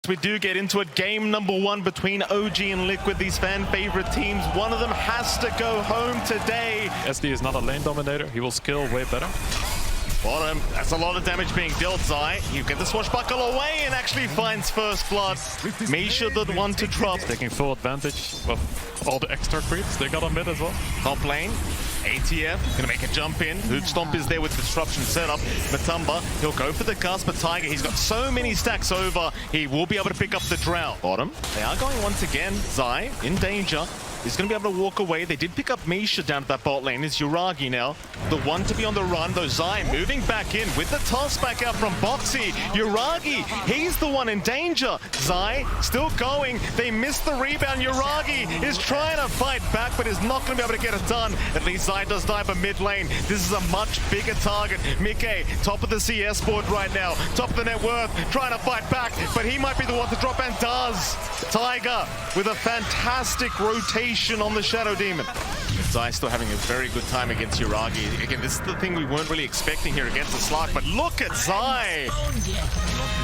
We do get into it. Game number 1 between OG and Liquid, these fan favorite teams. One of them has to go home today. SD is not a lane dominator. He will skill way better. Bottom, that's a lot of damage being dealt, Zai. You get the swashbuckle away and actually finds first blood. Misha the one to drop. Taking full advantage of all the extra creeps they got on mid as well. Top lane, ATF, gonna make a jump in. Hoot Stomp is there with disruption setup. Matumba, he'll go for the cast, but Tiger, he's got so many stacks over, he will be able to pick up the drow. Bottom, they are going once again. Zai in danger. He's going to be able to walk away. They did pick up Misha down at that bot lane. It's Yuragi now, the one to be on the run, though Zai moving back in with the toss back out from Boxy. Yuragi, he's the one in danger. Zai still going. They missed the rebound. Yuragi is trying to fight back, but is not going to be able to get it done. At least Zai does die for mid lane. This is a much bigger target. Mickey, top of the CS board right now. Top of the net worth, trying to fight back, but he might be the one to drop and does. Tiger with a fantastic rotation on the Shadow Demon. Zai still having a very good time against Yuragi. Again, this is the thing we weren't really expecting here against the Slark, but look at Zai!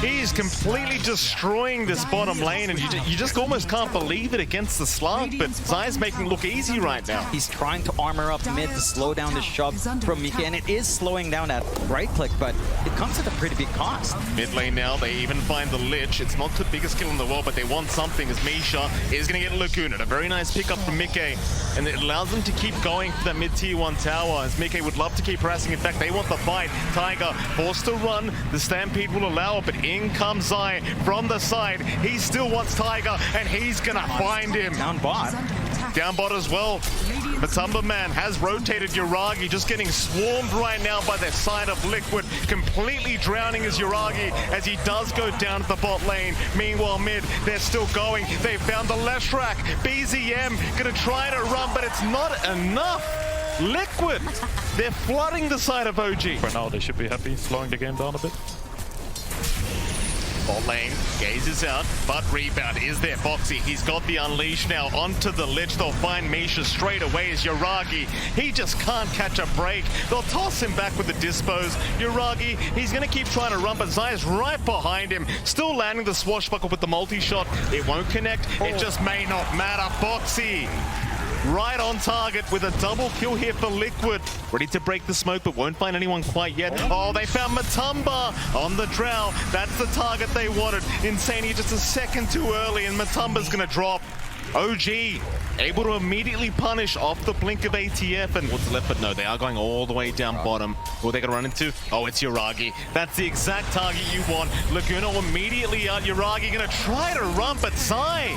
He's completely destroying this bottom lane, and you just almost can't believe it against the Slark, but Zai's making it look easy right now. He's trying to armor up mid to slow down the shove from Mika, and it is slowing down that right click, but it comes at a pretty big cost. Mid lane now, they even find the Lich. It's not the biggest kill in the world, but they want something as Misha is going to get Lacuna. A very nice pick up from Mickey, and it allows them to keep going for that mid tier 1 tower, as Mickey would love to keep harassing. In fact, they want the fight. Tiger forced to run. The Stampede will allow it, but in comes Zai from the side. He still wants Tiger, and he's going to find him. Down bot. Down bot as well. Matumba Man has rotated Yuragi, just getting swarmed right now by the side of Liquid, completely drowning his Yuragi as he does go down to the bot lane. Meanwhile, mid, they're still going. They found the Leshrac. BZM gonna try to run, but it's not enough. Liquid, they're flooding the side of OG. For now, they should be happy, slowing the game down a bit. Bot lane, gazes out, but rebound is there. Boxy, he's got the unleash now onto the Lich. They'll find Misha straight away as Yuragi. He just can't catch a break. They'll toss him back with the dispos. Yuragi, he's going to keep trying to run, but Zai's right behind him. Still landing the swashbuckle with the multi-shot. It won't connect. It just may not matter. Boxy right on target with a double kill here for Liquid. Ready to break the smoke, but won't find anyone quite yet. Oh, they found Matumba on the drow. That's the target they wanted. Insania just a second too early, and Matumba's gonna drop. OG able to immediately punish off the blink of ATF, and what's left, but no, they are going all the way down bottom. Who are they gonna run into? Oh, it's Yuragi. That's the exact target you want. Laguna immediately out. Yuragi gonna try to run, but Zai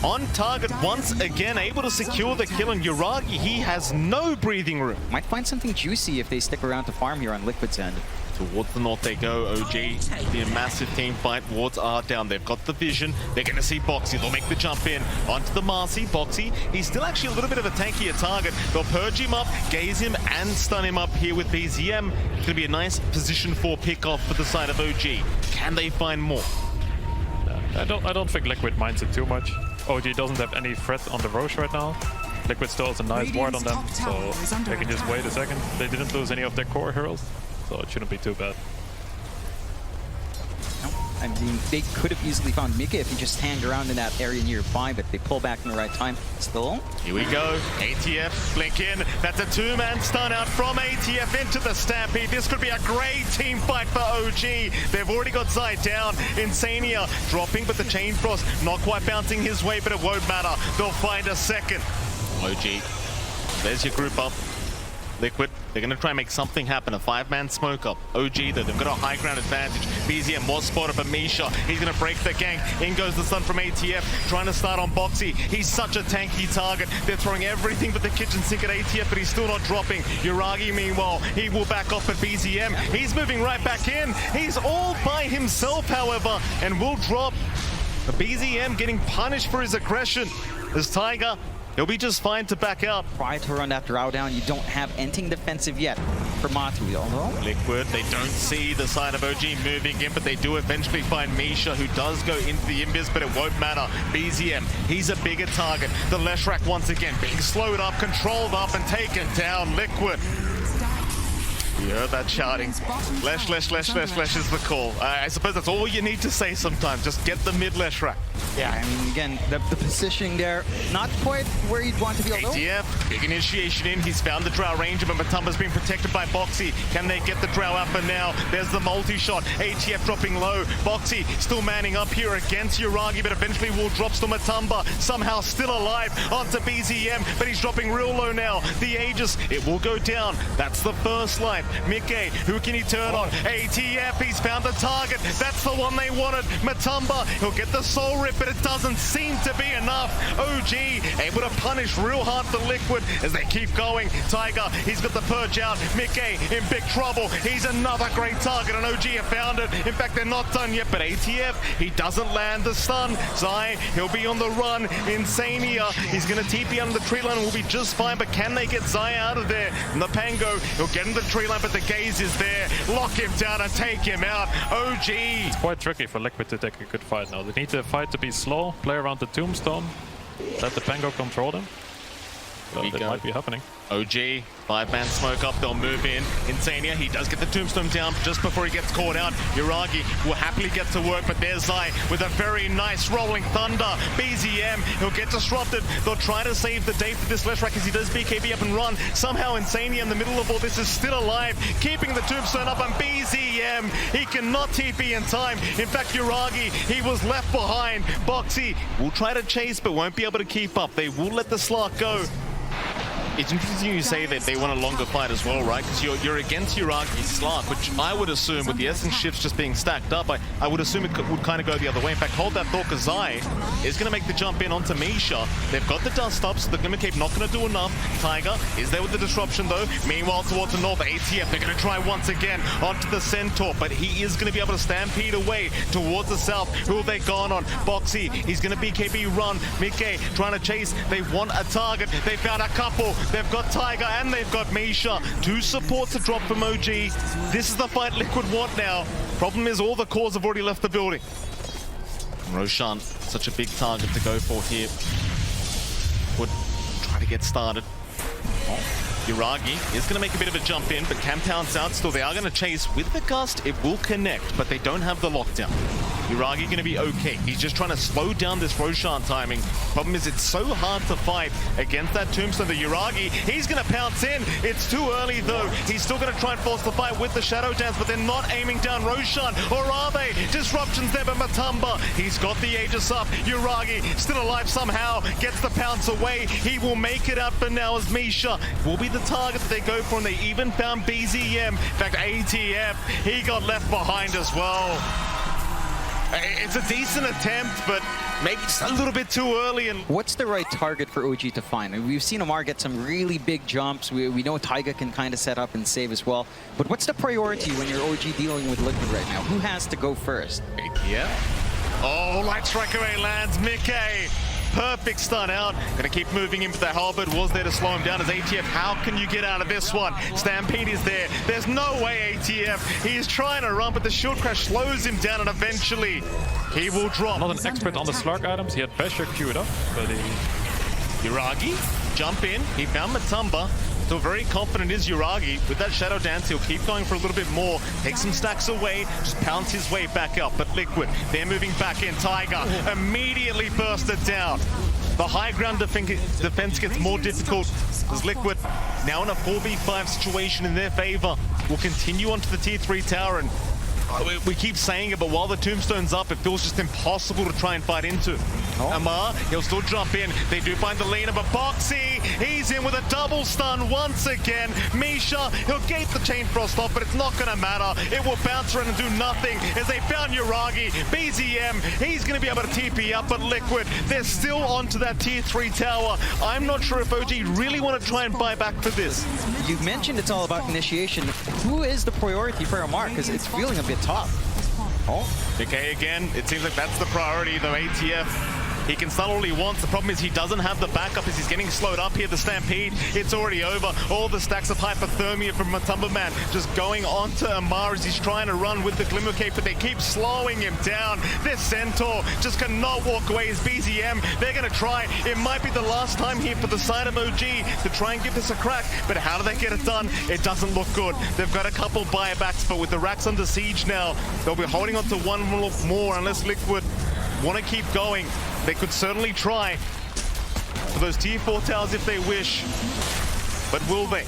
on target once again, able to secure the kill, and Yuragi, he has no breathing room. Might find something juicy if they stick around to farm here on Liquid's end. Towards the north they go. OG, the massive team fight. Wards are down. They've got the vision. They're going to see Boxy. They'll make the jump in onto the Marcy. Boxy, he's still actually a little bit of a tankier target. They'll purge him up, gaze him, and stun him up here with BZM. It's going to be a nice position for pick-off for the side of OG. Can they find more? I don't think Liquid minds it too much. OG doesn't have any threat on the Roche right now. Liquid still has a nice ward on them, so they can just wait a second. They didn't lose any of their core heroes, so it shouldn't be too bad. I mean, they could have easily found Mika if he just hanged around in that area nearby, but they pull back in the right time. Still. Here we go. ATF, blink in. That's a two-man stun out from ATF into the Stampede. This could be a great team fight for OG. They've already got Zai down. Insania dropping, but the Chain Frost not quite bouncing his way, but it won't matter. They'll find a second. OG, there's your group up. Liquid, they're going to try and make something happen. A 5-man smoke up. OG, though, they've got a high ground advantage. BZM was spotted by Misha. He's going to break the gank. In goes the stun from ATF, trying to start on Boxy. He's such a tanky target. They're throwing everything but the kitchen sink at ATF, but he's still not dropping. Yuragi, meanwhile, he will back off at BZM. He's moving right back in. He's all by himself, however, and will drop. The BZM getting punished for his aggression. As Tiger, he'll be just fine to back out. Try to run that drow down. You don't have anything defensive yet for Matu, although. Liquid, they don't see the side of OG moving in, but they do eventually find Misha, who does go into the invis, but it won't matter. BZM, he's a bigger target. The Leshrac once again being slowed up, controlled up, and taken down. Liquid. You heard that shouting. Lesh is the call. I suppose that's all you need to say sometimes. Just get the mid Lesh rack. Yeah, I mean, again, the positioning there, not quite where you'd want to be. ATF, big initiation in. He's found the Drow Ranger, but Matumba's being protected by Boxy. Can they get the Drow out for now? There's the multi-shot. ATF dropping low. Boxy still manning up here against Yuragi, but eventually will drops to Matumba. Somehow still alive onto BZM, but he's dropping real low now. The Aegis, it will go down. That's the first life. Mickey, who can he turn on? ATF, he's found the target. That's the one they wanted. Matumba, he'll get the soul rip, but it doesn't seem to be enough. OG able to punish real hard for Liquid as they keep going. Tiger, he's got the purge out. Mickey in big trouble. He's another great target, and OG have found it. In fact, they're not done yet, but ATF, he doesn't land the stun. Zai, he'll be on the run. Insania, he's going to TP under the tree line and will be just fine, but can they get Zai out of there? And the Pango, he'll get in the tree line, but the gaze is there. Lock him down and take him out. OG. It's quite tricky for Liquid to take a good fight now. They need the fight to be slow, play around the tombstone, let the Pango control them. Well, that might be happening. OG, 5-man smoke up, they'll move in. Insania, he does get the tombstone down just before he gets caught out. Yuragi will happily get to work, but there's Zai with a very nice rolling thunder. BZM, he'll get disrupted. They'll try to save the day for this Leshrac as he does BKB up and run. Somehow Insania in the middle of all this is still alive, keeping the tombstone up, and BZM, he cannot TP in time. In fact, Yuragi, he was left behind. Boxy will try to chase, but won't be able to keep up. They will let the Slark go. It's interesting you say that they want a longer fight as well, right? Because you're against Yuragi's Slark, which I would assume, with the Essence shifts just being stacked up, I would assume it would kind of go the other way. In fact, hold that thought, because Zai is going to make the jump in onto Misha. They've got the dust up, so the Glimmer Cape not going to do enough. Tiger is there with the disruption, though. Meanwhile, towards the north, ATF, they're going to try once again onto the Centaur, but he is going to be able to stampede away towards the south. Who have they gone on? Boxy, he's going to BKB run. Mickey trying to chase. They want a target. They found a couple. They've got Tiger and they've got Misha. 2 supports to drop from OG. This is the fight Liquid want now. Problem is all the cores have already left the building. Roshan, such a big target to go for here. Would try to get started. Yuragi is going to make a bit of a jump in, but can pounce out. Still, they are going to chase with the gust. It will connect, but they don't have the lockdown. Yuragi going to be okay. He's just trying to slow down this Roshan timing. Problem is, it's so hard to fight against that Tombstone. The Yuragi, he's going to pounce in. It's too early, though. He's still going to try and force the fight with the Shadow Dance, but they're not aiming down Roshan. Or are they? Disruptions there, but Matumba, he's got the Aegis up. Yuragi, still alive somehow, gets the pounce away. He will make it out for now as Misha will be the target that they go for, and they even found BZM. In fact, ATF, he got left behind as well. It's a decent attempt, but maybe just a little bit too early. And what's the right target for OG to find? I mean, we've seen Amar get some really big jumps. We know Taiga can kind of set up and save as well. But what's the priority when you're OG dealing with Liquid right now? Who has to go first? Yeah. Oh, light strike away lands. Mickey. Perfect stun out. Gonna keep moving in, but the halberd was there to slow him down as ATF. How can you get out of this one? Stampede is there. There's no way ATF. He is trying to run, but the shield crash slows him down, and eventually he will drop. Not an expert on the Slark items. He had Basher queued up, but Yuragi, jump in. He found Matumba. Still very confident is Yuragi. With that Shadow Dance, he'll keep going for a little bit more. Take some stacks away, just pounce his way back up. But Liquid, they're moving back in. Tiger immediately bursted down. The high ground defense gets more difficult as Liquid, now in a 4v5 situation in their favor, will continue onto the tier 3 tower. And we keep saying it, but while the Tombstone's up, it feels just impossible to try and fight into. Amar, he'll still jump in. They do find the Lena, but Boxy, he's in with a double stun once again. Misha, he'll gate the Chain Frost off, but it's not going to matter. It will bounce around and do nothing as they found Yuragi. BZM, he's going to be able to TP up, but Liquid, they're still onto that tier 3 tower. I'm not sure if OG really want to try and buy back for this. You mentioned it's all about initiation. Who is the priority for Amar? Because it's feeling a bit tough. Okay, again, it seems like that's the priority, though. ATF He can stun all he wants. The problem is he doesn't have the backup as he's getting slowed up here. The Stampede, it's already over. All the stacks of hypothermia from Matumba Man just going on to Amar as he's trying to run with the Glimmer Cape, but they keep slowing him down. This Centaur just cannot walk away as BZM. They're going to try. It might be the last time here for the side of OG to try and give this a crack, but how do they get it done? It doesn't look good. They've got a couple buybacks, but with the racks under siege now, they'll be holding on to one more unless Liquid want to keep going. They could certainly try for those tier 4 towers if they wish, but will they?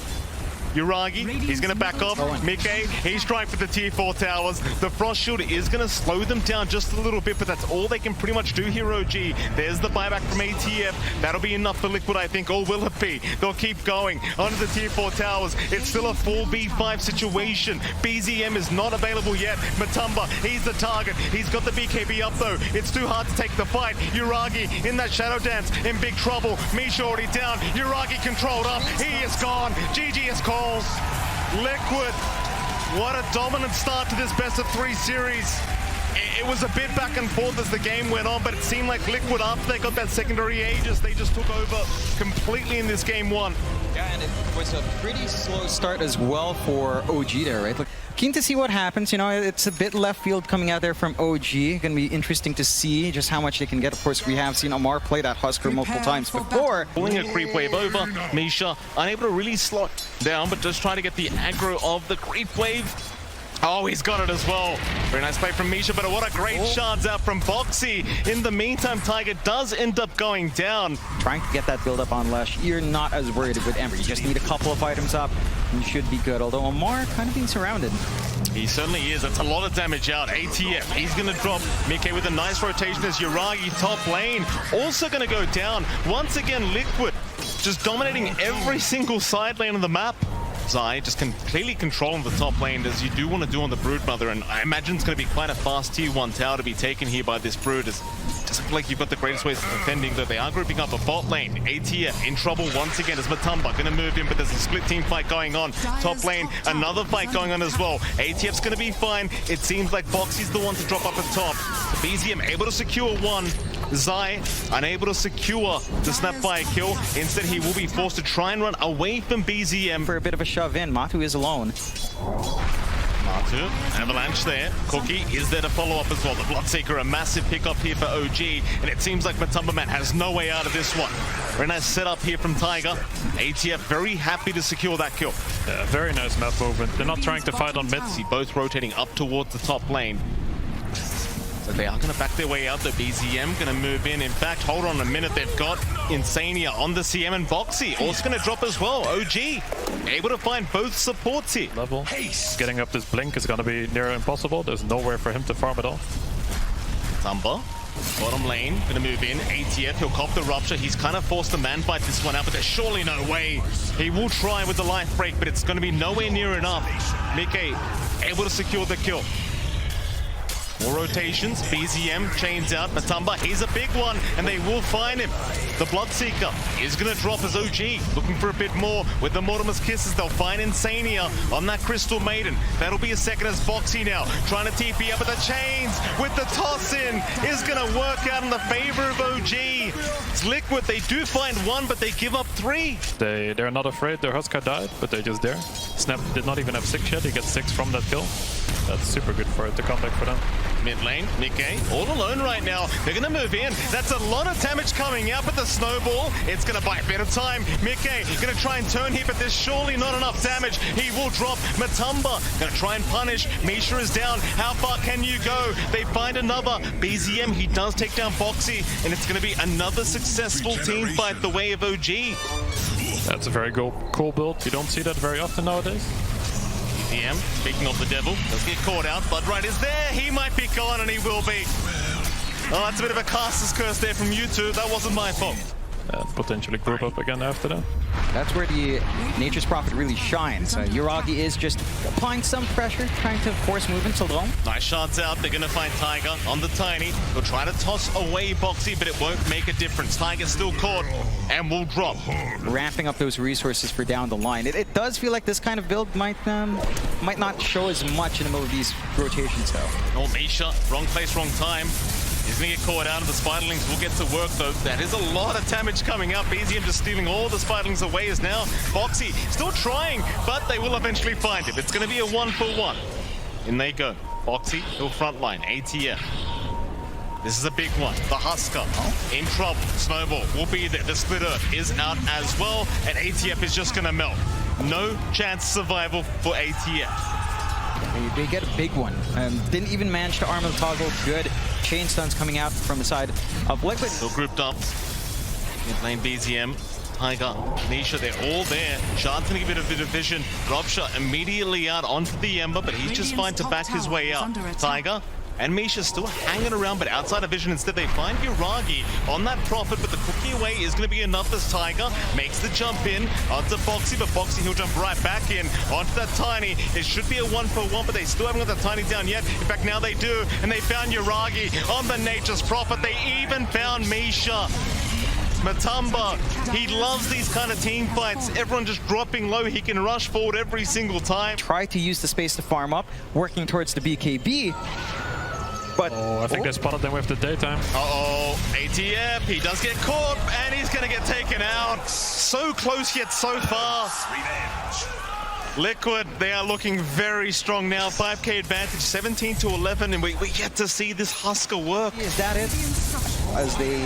Yuragi, he's going to back off. Mickey, he's trying for the tier 4 towers. The Frost Shield is going to slow them down just a little bit, but that's all they can pretty much do here, OG. There's the buyback from ATF. That'll be enough for Liquid, I think, or will it be? They'll keep going onto the tier 4 towers. It's still a 4v5 situation. BZM is not available yet. Matumba, he's the target. He's got the BKB up, though. It's too hard to take the fight. Yuragi in that Shadow Dance, in big trouble. Misha already down. Yuragi controlled up. He is gone. GG is called. Liquid, what a dominant start to this best of 3 series. It was a bit back and forth as the game went on, but it seemed like Liquid, after they got that secondary Aegis, they just took over completely in this game 1. Yeah, and it was a pretty slow start as well for OG there, right? Look, keen to see what happens. You know, it's a bit left field coming out there from OG. Gonna be interesting to see just how much they can get. Of course, we have seen Amar play that Husker multiple times before. Pulling a creep wave over. Misha unable to really slot down, but just try to get the aggro of the creep wave. Oh, he's got it as well. Very nice play from Misha, but what a great shards out from Boxy. In the meantime, Tiger does end up going down. Trying to get that build up on Lush. You're not as worried with Ember. You just need a couple of items up and you should be good. Although Amar kind of being surrounded. He certainly is. That's a lot of damage out. ATF, he's going to drop Mickey with a nice rotation as Yuragi top lane. Also going to go down. Once again, Liquid just dominating every single side lane of the map. Zai just completely controlling the top lane as you do want to do on the Broodmother, and I imagine it's going to be quite a fast tier 1 tower to be taken here by this Brood. It doesn't feel like you've got the greatest ways of defending, though they are grouping up a bot lane. ATF in trouble once again as Matumba going to move in, but there's a split team fight going on. Top lane, another fight going on as well. ATF's going to be fine. It seems like Boxy's the one to drop up at top. BZM able to secure one. Zai unable to secure the Snapfire kill. Instead, he will be forced to try and run away from BZM. For a bit of a shove in, Matu is alone. Matu, Avalanche there. Cookie is there to follow up as well. The Bloodseeker, a massive pickup here for OG, and it seems like Matumba Man has no way out of this one. Very nice setup here from Tiger. ATF very happy to secure that kill. Yeah, very nice map movement. They're not trying to fight on mid. See both rotating up towards the top lane. So they are going to back their way out. The BZM going to move in. In fact, hold on a minute. They've got Insania on the CM and Boxy. Also going to drop as well. OG able to find both supports here. Level. Getting up this blink is going to be near impossible. There's nowhere for him to farm at all. Tumba, bottom lane, going to move in. ATF, he'll cop the Rupture. He's kind of forced to man-fight this one out, but there's surely no way. He will try with the life break, but it's going to be nowhere near enough. Mickey able to secure the kill. More rotations. BZM chains out. Matumba, he's a big one, and they will find him. The Bloodseeker is going to drop as OG, looking for a bit more. With the Mortimer's Kisses, they'll find Insania on that Crystal Maiden. That'll be a second as Boxy now, trying to TP up at the chains with the toss-in. Is going to work out in the favor of OG. It's Liquid. They do find one, but they give up 3. They're not afraid. Their Huskar died, but they're just there. Snap did not even have 6 yet. He gets 6 from that kill. That's super good for it to come back for them. Mid lane, Mickey, all alone right now. They're going to move in. That's a lot of damage coming out, but the snowball, it's going to buy a bit of time. Mickey going to try and turn here, but there's surely not enough damage. He will drop. Matumba going to try and punish. Misha is down. How far can you go? They find another. BZM, he does take down Boxy, and it's going to be another successful team fight the way of OG. That's a very cool build. You don't see that very often nowadays. BZM, speaking of the devil, does get caught out. Bloodright is there. He might be gone, and he will be. Oh, that's a bit of a caster's curse there from you two. That wasn't my fault. Potentially group up again after that. That's where the Nature's Prophet really shines. Yuragi is just applying some pressure, trying to force movements alone. Nice shots out. They're going to find Tiger on the Tiny. They'll try to toss away Boxy, but it won't make a difference. Tiger's still caught and will drop. Ramping up those resources for down the line. It does feel like this kind of build might not show as much in the middle of these rotations, though. Oh, Misha, wrong place, wrong time. He's going to get caught out, and the Spiderlings will get to work, though. That is a lot of damage coming up. BZM just stealing all the Spiderlings away is now Foxy. Still trying, but they will eventually find him. It's going to be a 1-for-1. In they go. Foxy, he'll frontline. ATF. This is a big one. The Husker in trouble. Snowball will be there. The Split Earth is out as well, and ATF is just going to melt. No chance of survival for ATF. They get a big one. Didn't even manage to armor the toggle. Good chain stuns coming out from the side of Liquid. Still grouped up. Mid lane BZM. Tiger, Nisha, they're all there. Shard's gonna give it a bit of vision. Robsha immediately out onto the Ember, but he's just fine to back his way out. Tiger and Misha still hanging around, but outside of vision. Instead, they find Yuragi on that Prophet, but the cookie away is going to be enough as Tiger makes the jump in onto Foxy, but Foxy, he'll jump right back in onto that Tiny. It should be a 1-for-1, but they still haven't got that Tiny down yet. In fact, now they do, and they found Yuragi on the Nature's Prophet. They even found Misha. Matumba, he loves these kind of team fights. Everyone just dropping low. He can rush forward every single time. Try to use the space to farm up, working towards the BKB. But I think they spotted them with the daytime. Uh-oh, ATF, he does get caught, and he's gonna get taken out. So close yet so far. Liquid, they are looking very strong now. 5k advantage, 17-11, and we yet to see this Husker work. Is that it? As they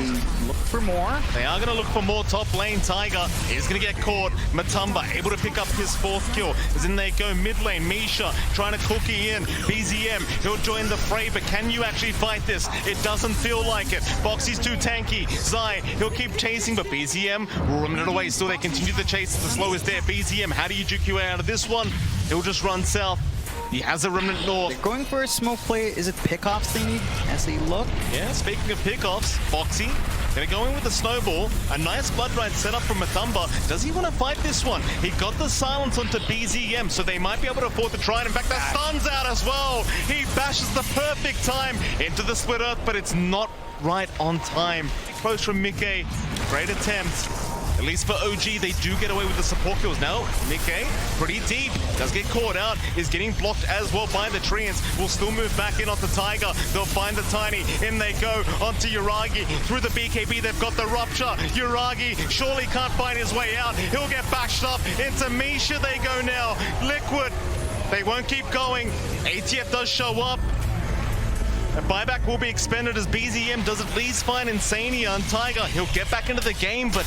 look for more. They are going to look for more top lane. Tiger is going to get caught. Matumba able to pick up his 4th kill. As in they go mid lane. Misha trying to cookie in. BZM, he'll join the fray, but can you actually fight this? It doesn't feel like it. Foxy's too tanky. Zai, he'll keep chasing, but BZM will run it away. Still, they continue the chase. The slow is there. BZM, how do you juke your way out of this one? He'll just run south. He has a Remnant north. They're going for a smoke play. Is it pickoffs they need as they look? Yeah, speaking of pickoffs, Foxy, they're going with the Snowball. A nice Blood Ride set up from Matumba. Does he want to fight this one? He got the silence onto BZM, so they might be able to afford to try it. In fact, that stun's out as well. He bashes the perfect time into the Split Earth, but it's not right on time. Close from Mickey. Great attempt. At least for OG, they do get away with the support kills. Now, Mickey, pretty deep, does get caught out, is getting blocked as well by the Treants. Will still move back in onto Tiger. They'll find the Tiny. In they go onto Yuragi. Through the BKB, they've got the Rupture. Yuragi surely can't find his way out. He'll get bashed up. Into Misha they go now. Liquid, they won't keep going. ATF does show up. A buyback will be expended as BZM does at least find Insania and Tiger. He'll get back into the game, but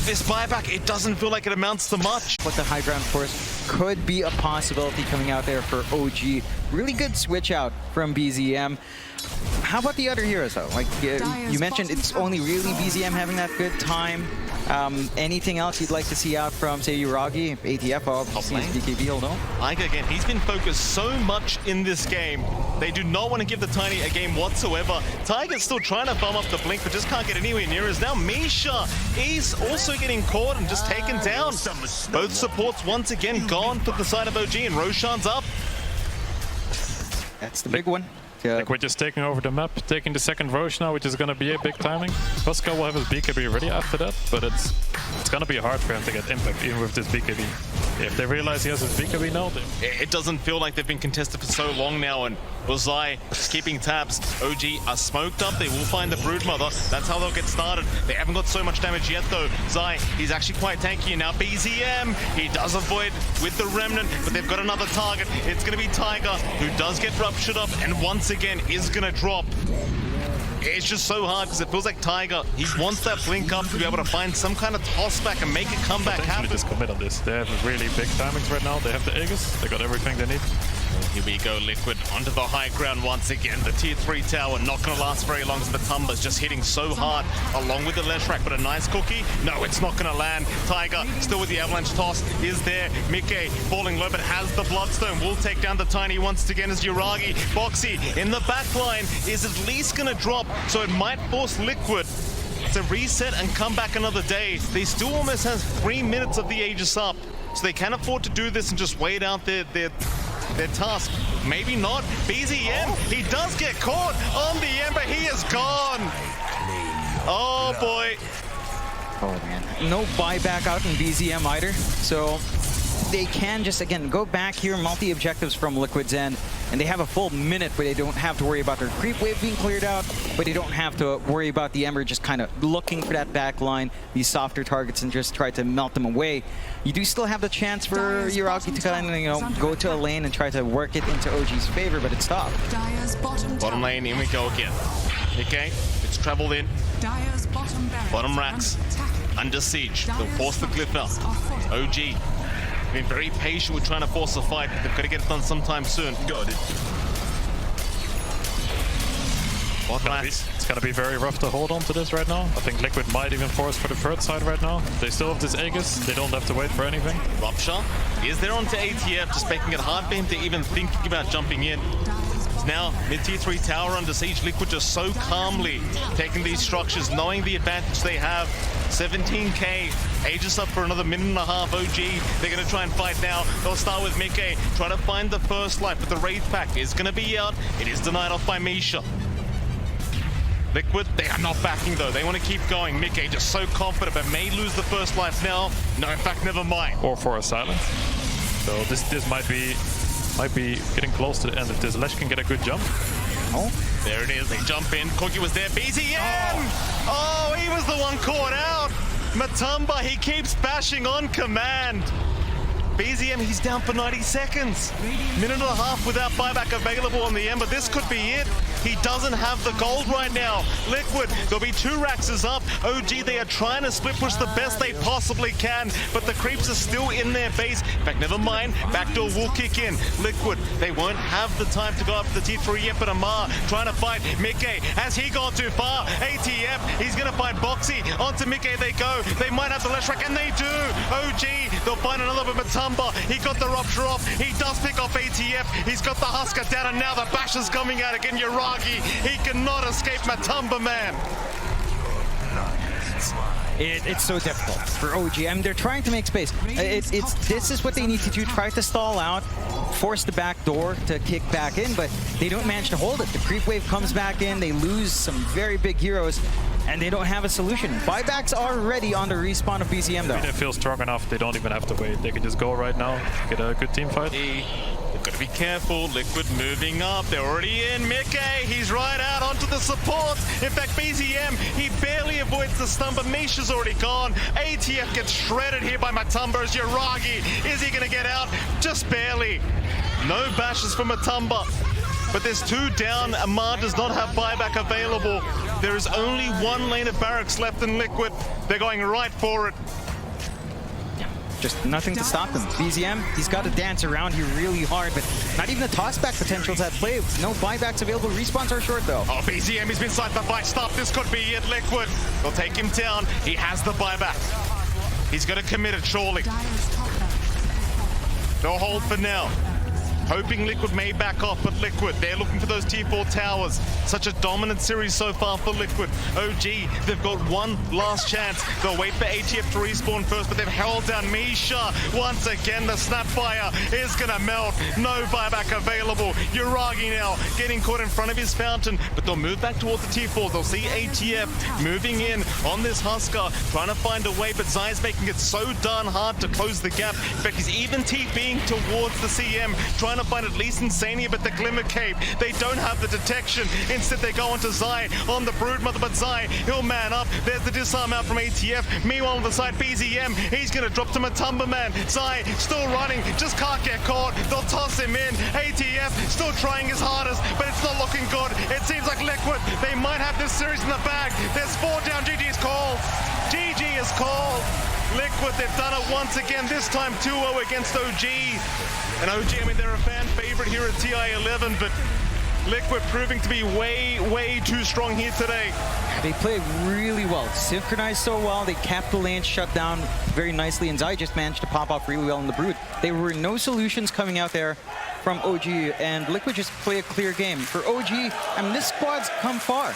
this buyback, it doesn't feel like it amounts to much. But the high ground force could be a possibility coming out there for OG. Really good switch out from BZM. How about the other heroes though? Like you mentioned, it's only really BZM having that good time. Anything else you'd like to see out from, say, Yuragi? ATF, obviously, BKB, he'll know. Tiger, again, he's been focused so much in this game. They do not want to give the Tiny a game whatsoever. Tiger's still trying to farm up the Blink, but just can't get anywhere near us. Now Misha is also getting caught and just taken down. Both supports once again gone for the side of OG, and Roshan's up. That's the big one. Yeah. Like we're just taking over the map, taking the second Roche now, which is going to be a big timing. Husker will have his BKB ready after that, but it's going to be hard for him to get impact even with this BKB. If they realize he has his BKB now, it doesn't feel like they've been contested for so long now, and Zai just keeping tabs. OG are smoked up. They will find the Broodmother. That's how they'll get started. They haven't got so much damage yet though. Zai, he's actually quite tanky, and now BZM, he does avoid with the Remnant, but they've got another target. It's going to be Tiger, who does get ruptured up, and once again is going to drop. It's just so hard because it feels like Tiger, he wants that blink up to be able to find some kind of toss back and make it come back happen. Just commit on this. They have really big timings right now. They have the Aegis. They got everything they need. Here we go, Liquid onto the high ground once again. The tier 3 tower not going to last very long as Matumba's just hitting so hard along with the Leshrac, but a nice cookie. No, it's not going to land. Tiger still with the avalanche toss is there. Mickey falling low but has the Bloodstone. Will take down the Tiny once again as Yuragi. Foxy in the back line is at least going to drop, so it might force Liquid to reset and come back another day. They still almost have 3 minutes of the Aegis up, so they can afford to do this and just wait out their task. Maybe not. BZM, he does get caught on the Ember. He is gone. Oh boy. Oh man. No buyback out in BZM either. So they can just, again, go back here, multi-objectives from Liquid's end. and they have a full minute where they don't have to worry about their creep wave being cleared out, but they don't have to worry about the Ember just kind of looking for that back line, these softer targets, and just try to melt them away. You do still have the chance for Yuragi to kind of, you know, go to a lane and try to work it into OG's favor, but it's stopped. Bottom lane, in we go again. Okay, it's traveled in. Bottom racks, under siege. They'll force the cliff out. OG, been very patient with trying to force a fight. They've got to get it done sometime soon. Got it. It's gonna be very rough to hold on to this right now. I think Liquid might even force for the third side right now. They still have this Aegis. They don't have to wait for anything. Rupture is there onto ATF, just making it hard for him to even think about jumping in. It's now mid-tier 3 tower under siege. Liquid just so calmly taking these structures, knowing the advantage they have. 17k, Aegis up for another minute and a half. OG, they're going to try and fight now. They'll start with Mickey, try to find the first life, but the Wraith Pack is going to be out. It is denied off by Misha. Liquid, they are not backing though. They want to keep going. Mickey just so confident, but may lose the first life now. No, in fact, never mind. Or for a silence. So this might be getting close to the end if this Lesh can get a good jump. Oh, there it is. They jump in. Corki was there. BZM! Oh, he was the one caught out. Matumba, he keeps bashing on command. BZM, he's down for 90 seconds. Minute and a half without buyback available on the Ember. This could be it. He doesn't have the gold right now. Liquid, there'll be 2 Raxes up. OG, they are trying to split push the best they possibly can, but the creeps are still in their base. In fact, never mind. Backdoor will kick in. Liquid, they won't have the time to go up to the tier 3 yet, but Amar trying to fight Mickey. Has he gone too far? ATF, he's going to find Boxy. Onto Mickey they go. They might have the Lesh Rack, and they do. OG, they'll find another, but Matumba, he got the Rupture off. He does pick off ATF. He's got the Husker down, and now the Bash is coming out again. Yuragi, he cannot escape Matumba, man. It's so difficult for OG. I mean, they're trying to make space. This is what they need to do. Try to stall out, force the back door to kick back in, but they don't manage to hold it. The creep wave comes back in. They lose some very big heroes, and they don't have a solution. Buybacks are ready on the respawn of BZM, though. If they feel strong enough, they don't even have to wait. They can just go right now, get a good team fight. They've got to be careful. Liquid moving up. They're already in. Mickey, he's right out onto the support. In fact, BZM, he barely avoids the stun, but Misha's already gone. ATF gets shredded here by Matumba. As Yuragi, is he going to get out? Just barely. No bashes for Matumba. But there's 2 down. Amar does not have buyback available. There is only 1 lane of barracks left in Liquid. They're going right for it. Just nothing to stop them. BZM, he's got to dance around here really hard, but not even the tossback potential's at play. No buybacks available. Respawns are short, though. Oh, BZM, he's been sniped by Stuff. This could be it. Liquid, they'll take him down. He has the buyback. He's going to commit it, surely. They'll hold for now. Hoping Liquid may back off, but Liquid, they're looking for those tier 4 towers. Such a dominant series so far for Liquid. OG, they've got 1 last chance. They'll wait for ATF to respawn first, but they've held down Misha. Once again, the Snapfire is gonna melt. No buyback available. Yuragi now getting caught in front of his fountain, but they'll move back towards the tier 4. They'll see ATF moving in on this Husker, trying to find a way, but Zai's making it so darn hard to close the gap. In fact, he's even TPing towards the CM, trying to find at least Insania, but the Glimmer Cape, they don't have the detection. Instead, they go onto Zai on the Broodmother, but Zai, he'll man up. There's the disarm out from ATF. Meanwhile, on the side, BZM, he's going to drop to Matumba, man. Zai still running, just can't get caught. They'll toss him in. ATF still trying his hardest, but it's not looking good. It seems like Liquid, they might have this series in the bag. There's 4 down. GG's called. GG is called. Liquid, they've done it once again, this time 2-0 against OG. And OG, I mean, they're a fan favorite here at TI11, but Liquid proving to be way too strong here today. They played really well, synchronized so well. They kept the lane shut down very nicely, and Zai just managed to pop off really well in the Brood. There were no solutions coming out there from OG, and Liquid just play a clear game. For OG, I mean, this squad's come far.